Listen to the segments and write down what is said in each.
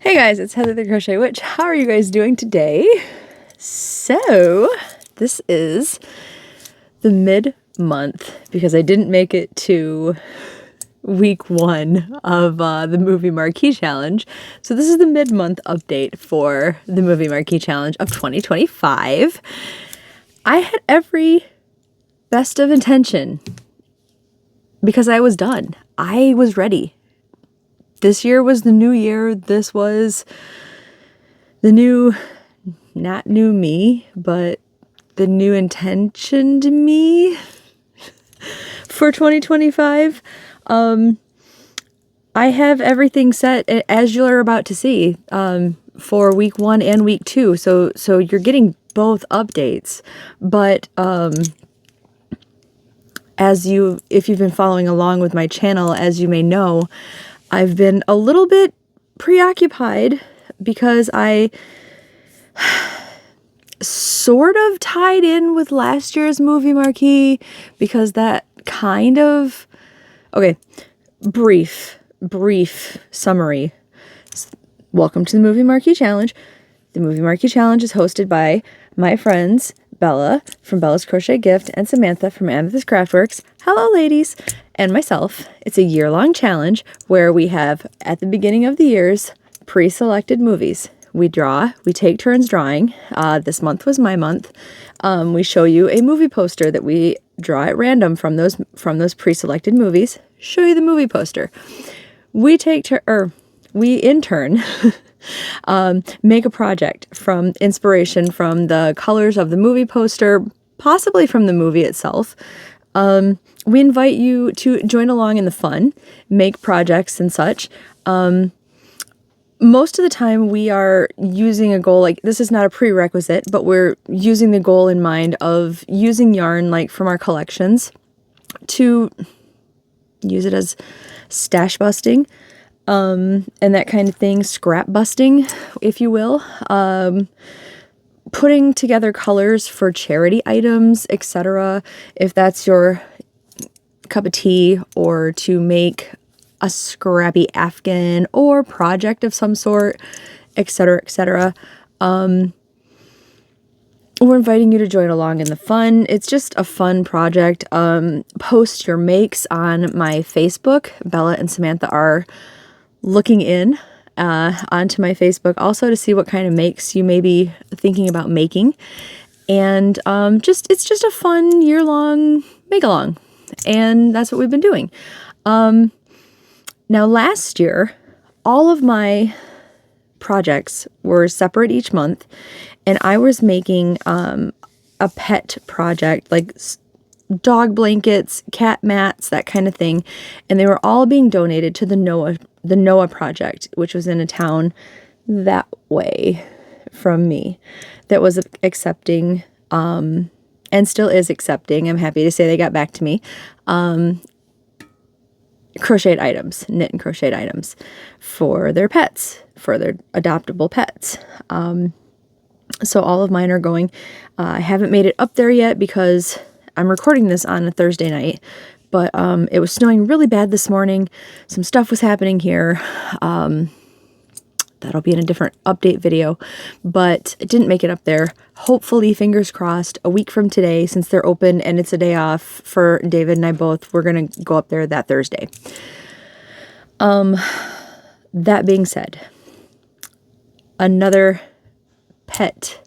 Hey guys, it's Heather the Crochet Witch. How are you guys doing today? So, this is the mid-month because I didn't make it to week 1 of the movie Marquee Challenge. So this is the mid-month update for the movie Marquee Challenge of 2025. I had every best of intention because I was done. I was ready. This year was the new year. This was the new, not new me, but the new intentioned me for 2025. I have everything set, as you're about to see, for week 1 and week 2. So you're getting both updates. But if you've been following along with my channel, as you may know, I've been a little bit preoccupied because I sort of tied in with last year's movie Marquee because that kind of, okay, brief summary. Welcome to the movie Marquee Challenge. The movie Marquee Challenge is hosted by my friends Bella from Bella's Crochet Gift and Samantha from Amethyst Craftworks. Hello, ladies. And myself. It's a year-long challenge where we have, at the beginning of the years, pre-selected movies. We take turns drawing. This month was my month. We show you a movie poster that we draw at random from those pre-selected movies. Show you the movie poster. We in turn make a project from inspiration from the colors of the movie poster, possibly from the movie itself. We invite you to join along in the fun, make projects and such. Most of the time we are using a goal, like this is not a prerequisite, but we're using the goal in mind of using yarn like from our collections to use it as stash busting, and that kind of thing, scrap busting, if you will. Putting together colors for charity items, etc. If that's your cup of tea, or to make a scrappy Afghan or project of some sort, etc., etc. We're inviting you to join along in the fun. It's just a fun project. Post your makes on my Facebook. Bella and Samantha are looking in onto my Facebook also to see what kind of makes you may be thinking about making. And it's just a fun year-long make-along. And that's what we've been doing. Now last year, all of my projects were separate each month, and I was making a pet project, like dog blankets, cat mats, that kind of thing, and they were all being donated to the Noah Project, which was in a town that way from me, that was accepting, and still is accepting. I'm happy to say they got back to me. Crocheted items, knit and crocheted items for their pets, for their adoptable pets. So all of mine are going. I haven't made it up there yet because I'm recording this on a Thursday night, but it was snowing really bad this morning. Some stuff was happening here. That'll be in a different update video, but it didn't make it up there. Hopefully, fingers crossed, a week from today, since they're open and it's a day off for David and I both, we're going to go up there that Thursday. That being said, another pet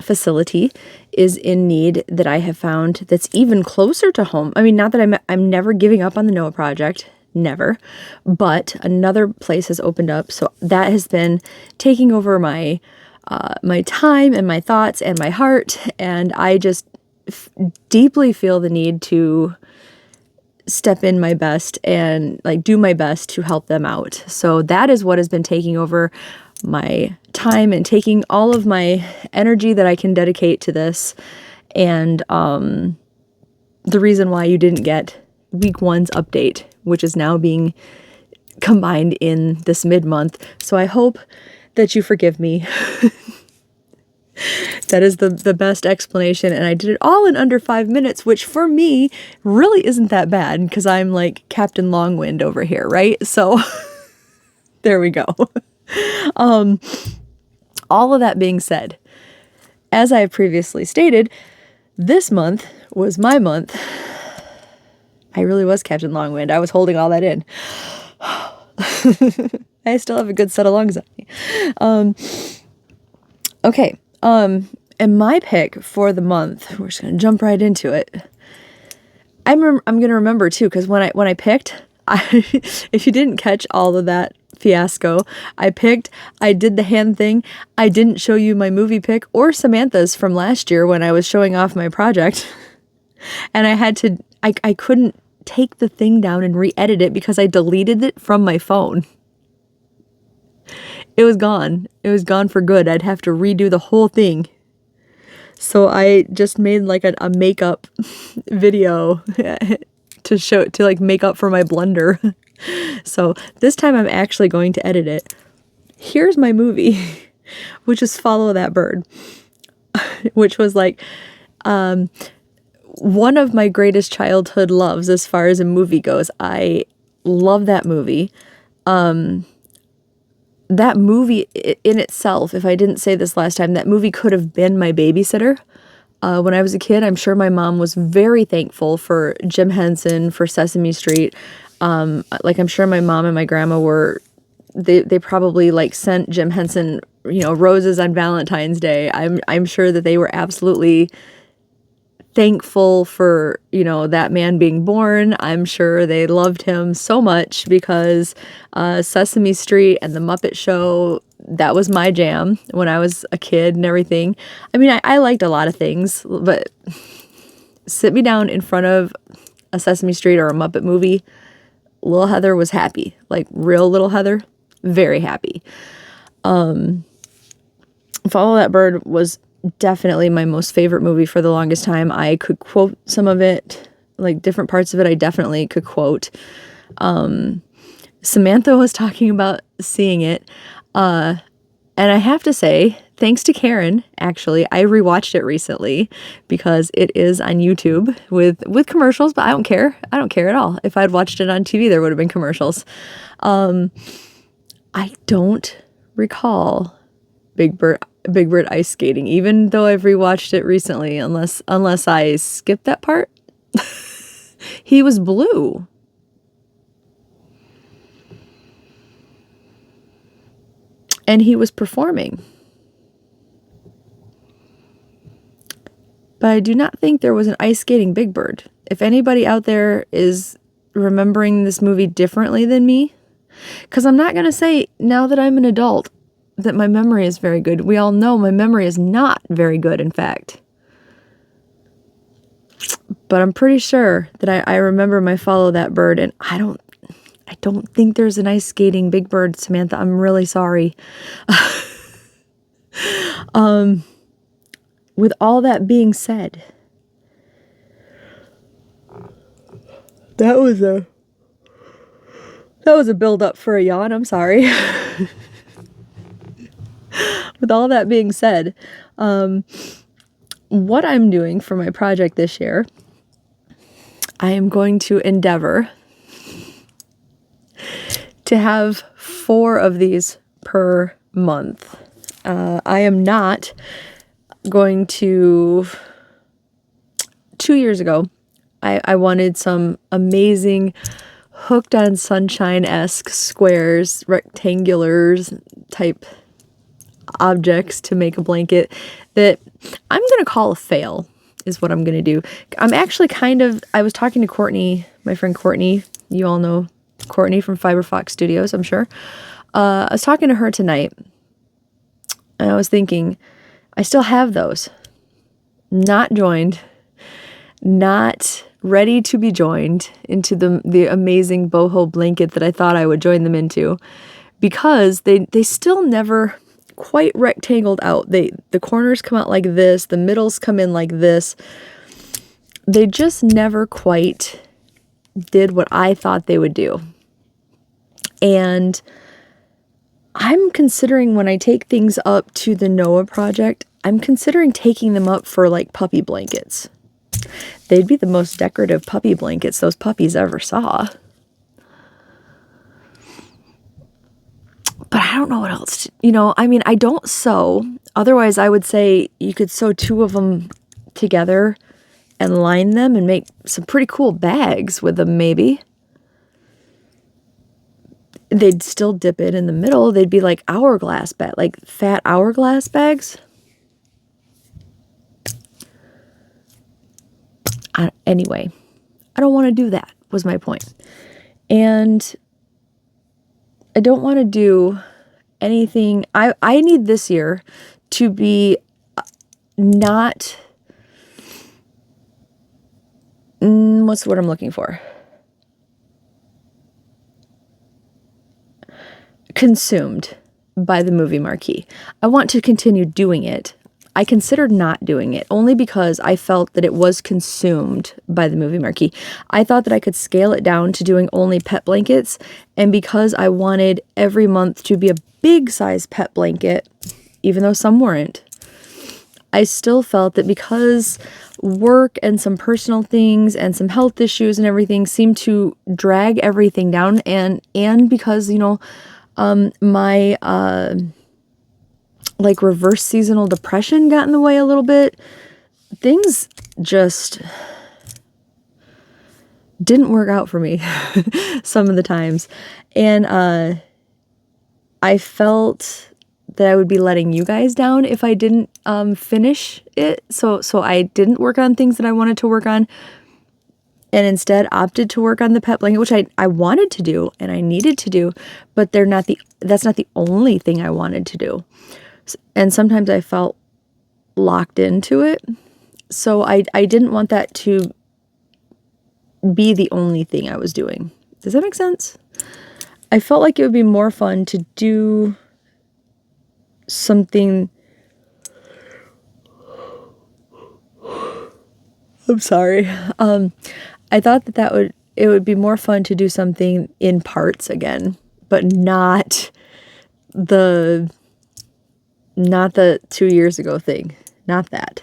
facility is in need that I have found that's even closer to home. I mean, not that I'm never giving up on the Noah Project. Never. But another place has opened up, so that has been taking over my my time and my thoughts and my heart, and I just deeply feel the need to step in my best and like do my best to help them out. So that is what has been taking over my time and taking all of my energy that I can dedicate to this, and the reason why you didn't get week 1's update, which is now being combined in this mid-month. So I hope that you forgive me. That is the best explanation, and I did it all in under 5 minutes, which for me really isn't that bad because I'm like Captain Longwind over here, right? So There we go. All of that being said, as I have previously stated, this month was my month. I really was Captain Longwind. I was holding all that in. I still have a good set of lungs on me. Okay. And my pick for the month, we're just gonna jump right into it. I'm gonna remember too, because when I picked, if you didn't catch all of that fiasco, I did the hand thing. I didn't show you my movie pick or Samantha's from last year when I was showing off my project. And I couldn't take the thing down and re-edit it because I deleted it from my phone. It was gone. It was gone for good. I'd have to redo the whole thing. So I just made like a makeup video to like make up for my blunder. So this time I'm actually going to edit it. Here's my movie, which is Follow That Bird, which was like one of my greatest childhood loves as far as a movie goes. I love that movie. That movie in itself, if I didn't say this last time, that movie could have been my babysitter. When I was a kid, I'm sure my mom was very thankful for Jim Henson, for Sesame Street. Like I'm sure my mom and my grandma they probably like sent Jim Henson, roses on Valentine's Day. I'm sure that they were absolutely thankful for, that man being born. I'm sure they loved him so much because Sesame Street and the Muppet Show, that was my jam when I was a kid and everything. I mean, I liked a lot of things, but sit me down in front of a Sesame Street or a Muppet movie, little Heather was happy. Like real little Heather, very happy. Follow That Bird was definitely my most favorite movie for the longest time. I could quote some of it, like different parts of it I definitely could quote. Samantha was talking about seeing it. And I have to say, thanks to Karen, actually, I rewatched it recently because it is on YouTube with commercials, but I don't care. I don't care at all. If I'd watched it on TV, there would have been commercials. I don't recall Big Bird ice skating, even though I've rewatched it recently, unless I skipped that part. He was blue. And he was performing. But I do not think there was an ice skating Big Bird. If anybody out there is remembering this movie differently than me, because I'm not going to say now that I'm an adult that my memory is very good. We all know my memory is not very good, in fact. But I'm pretty sure that I remember my Follow That Bird, and I don't think there's an ice skating Big Bird, Samantha. I'm really sorry. With all that being said, that was a build up for a yawn. I'm sorry. With all that being said, what I'm doing for my project this year, I am going to endeavor to have 4 of these per month. I am not going to... 2 years ago, I wanted some amazing hooked on sunshine-esque squares, rectangulars type objects to make a blanket that I'm going to call a fail, is what I'm going to do. I'm actually I was talking to Courtney, my friend Courtney. You all know Courtney from Fiberfox Studios, I'm sure. I was talking to her tonight, and I was thinking, I still have those. Not joined, not ready to be joined into the amazing boho blanket that I thought I would join them into, because they still never quite rectangled out. The corners come out like this, the middles come in like this. They just never quite did what I thought they would do. And I'm considering, when I take things up to the Noah project, I'm considering taking them up for like puppy blankets. They'd be the most decorative puppy blankets those puppies ever saw. I don't know what else, you know, I mean, I don't sew. Otherwise, I would say you could sew two of them together and line them and make some pretty cool bags with them, maybe. They'd still dip it in the middle. They'd be like hourglass bag, like fat hourglass bags. Anyway, I don't want to do that, was my point. And I don't want to do anything. I need this year to be not, what's the word I'm looking for? Consumed by the movie Marquee. I want to continue doing it. I considered not doing it only because I felt that it was consumed by the movie Marquee. I thought that I could scale it down to doing only pet blankets, and because I wanted every month to be a big size pet blanket, even though some weren't, I still felt that because work and some personal things and some health issues and everything seemed to drag everything down, and because, you know, my like reverse seasonal depression got in the way a little bit. Things just didn't work out for me some of the times. And I felt that I would be letting you guys down if I didn't finish it. So I didn't work on things that I wanted to work on, and instead opted to work on the pet blanket, which I wanted to do and I needed to do, but that's not the only thing I wanted to do. And sometimes I felt locked into it. So I didn't want that to be the only thing I was doing. Does that make sense? I felt like it would be more fun to do something. I'm sorry. I thought that it would be more fun to do something in parts again, but not the 2 years ago thing. Not that.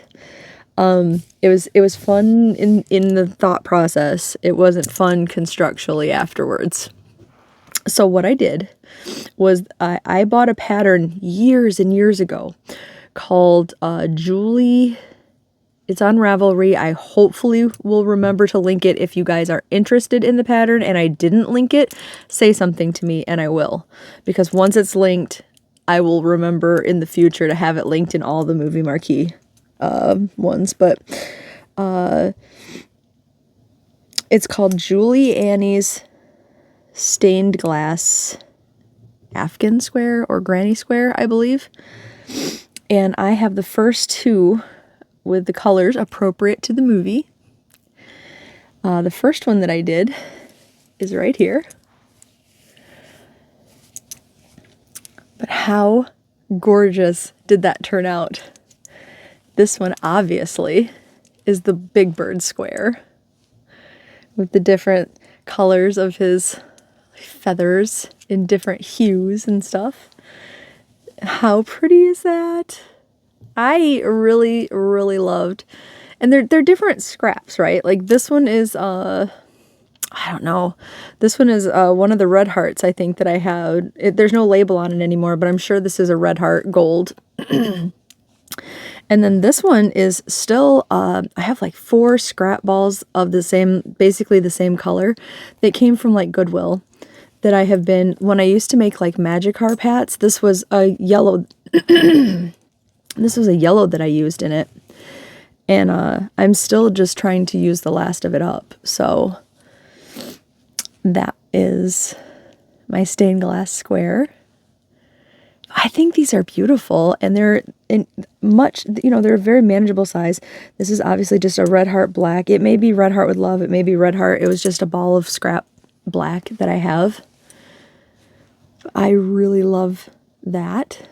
It was fun in the thought process. It wasn't fun constructually afterwards. So what I did was I bought a pattern years and years ago called Julie. It's on Ravelry. I hopefully will remember to link it. If you guys are interested in the pattern and I didn't link it, say something to me and I will. Because once it's linked, I will remember in the future to have it linked in all the movie Marquee ones. But it's called Julie Annie's Stained Glass Afghan Square or Granny Square, I believe. And I have the first two with the colors appropriate to the movie. The first one that I did is right here. But how gorgeous did that turn out? This one obviously is the Big Bird square with the different colors of his feathers in different hues and stuff. How pretty is that? I really, really loved, and they're different scraps, right? Like this one is, I don't know. This one is one of the red hearts, I think, that I had. There's no label on it anymore, but I'm sure this is a red heart gold. And then this one is still, I have like 4 scrap balls of basically the same color that came from like Goodwill that I have been, when I used to make like Magikarp hats, this was a yellow, this was a yellow that I used in it. And I'm still just trying to use the last of it up. So that is my stained glass square. I think these are beautiful, and they're in much, you know, they're a very manageable size. This is obviously just a red heart black. It may be red heart with love. It may be red heart. It was just a ball of scrap black that I have. I really love that.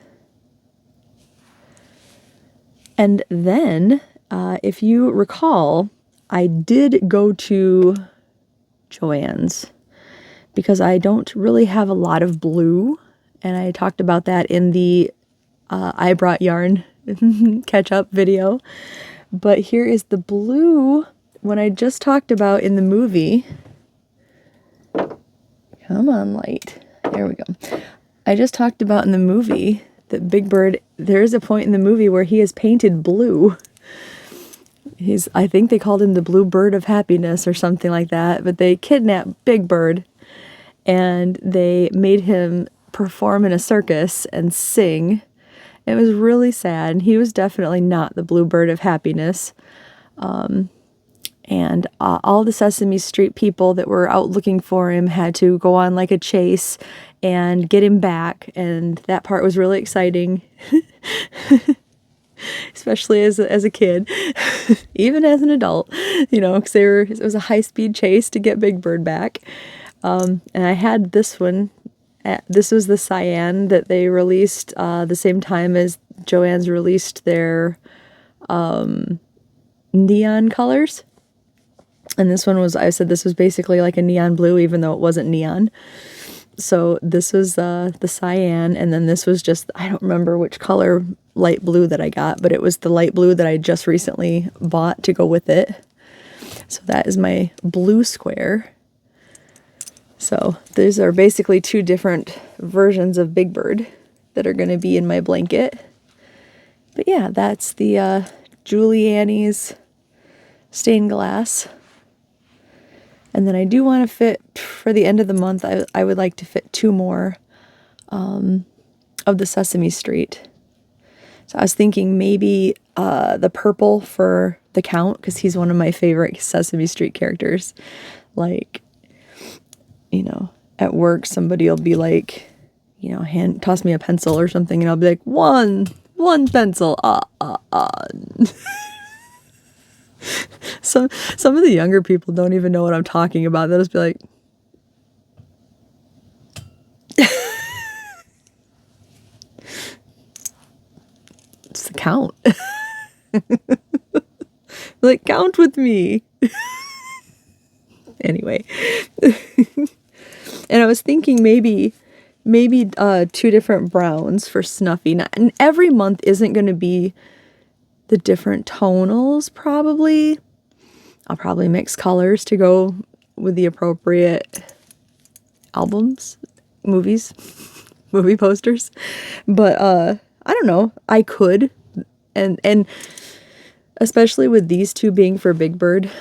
And then, if you recall, I did go to Joann's because I don't really have a lot of blue. And I talked about that in the I Brought Yarn catch-up video. But here is the blue one I just talked about in the movie. Come on, light. There we go. I just talked about in the movie that Big Bird, there's a point in the movie where he is painted blue. I think they called him the Blue Bird of Happiness or something like that, but they kidnapped Big Bird and they made him perform in a circus and sing. It was really sad. He was definitely not the Blue Bird of Happiness. And all the Sesame Street people that were out looking for him had to go on like a chase and get him back. And that part was really exciting, especially as a kid, even as an adult, you know, because it was a high-speed chase to get Big Bird back. And I had this one. This was the cyan that they released the same time as Joann's released their neon colors. And this one was, I said this was basically like a neon blue, even though it wasn't neon. So this was the cyan, and then this was just, I don't remember which color light blue that I got, but it was the light blue that I just recently bought to go with it. So that is my blue square. So these are basically two different versions of Big Bird that are going to be in my blanket. But yeah, that's the Julie Annie's stained glass. And then I do want to fit, for the end of the month, I would like to fit 2 more of the Sesame Street. So I was thinking maybe the purple for the Count, because he's one of my favorite Sesame Street characters. Like, you know, at work, somebody will be like, you know, toss me a pencil or something, and I'll be like, one pencil, Some of the younger people don't even know what I'm talking about. They'll just be like, it's the Count. Like, count with me. Anyway. And I was thinking maybe 2 different browns for Snuffy. And every month isn't going to be the different tonals, probably. I'll probably mix colors to go with the appropriate albums, movies, movie posters. But I don't know. I could. And especially with these 2 being for Big Bird,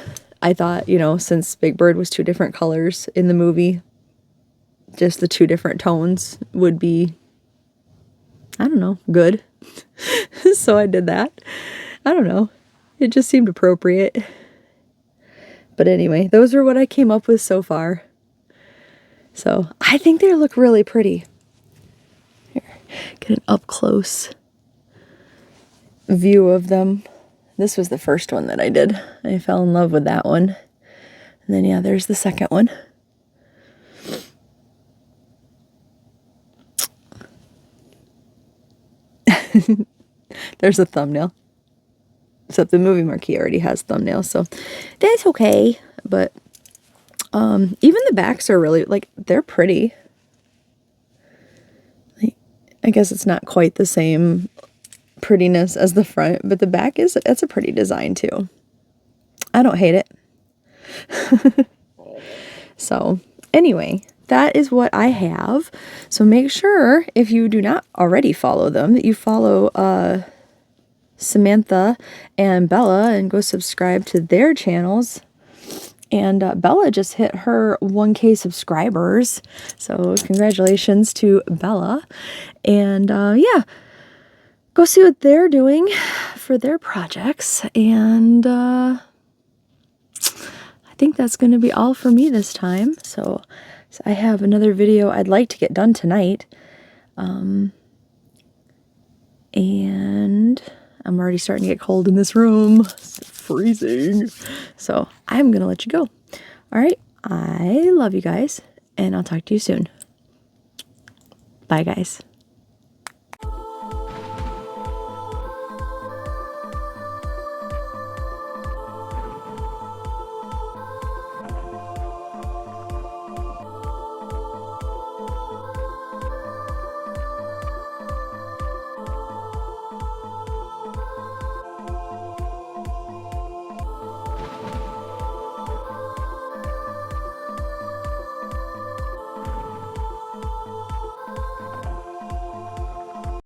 I thought, you know, since Big Bird was 2 different colors in the movie, just the 2 different tones would be, I don't know, good. So I did that. I don't know. It just seemed appropriate. But anyway, those are what I came up with so far. So I think they look really pretty. Here, get an up close view of them. This was the first one that I did. I fell in love with that one. And then, yeah, there's the second one. There's a thumbnail. Except the movie Marquee already has thumbnails, so that's okay. But even the backs are really, like, they're pretty. I guess it's not quite the same prettiness as the front, but the back it's a pretty design too. I don't hate it. So anyway, that is what I have. So make sure, if you do not already follow them, that you follow Samantha and Bella and go subscribe to their channels. And Bella just hit her 1K subscribers, so congratulations to Bella. And yeah, go see what they're doing for their projects. And I think that's going to be all for me this time. So I have another video I'd like to get done tonight. And I'm already starting to get cold in this room. It's freezing. So I'm going to let you go. All right. I love you guys, and I'll talk to you soon. Bye, guys.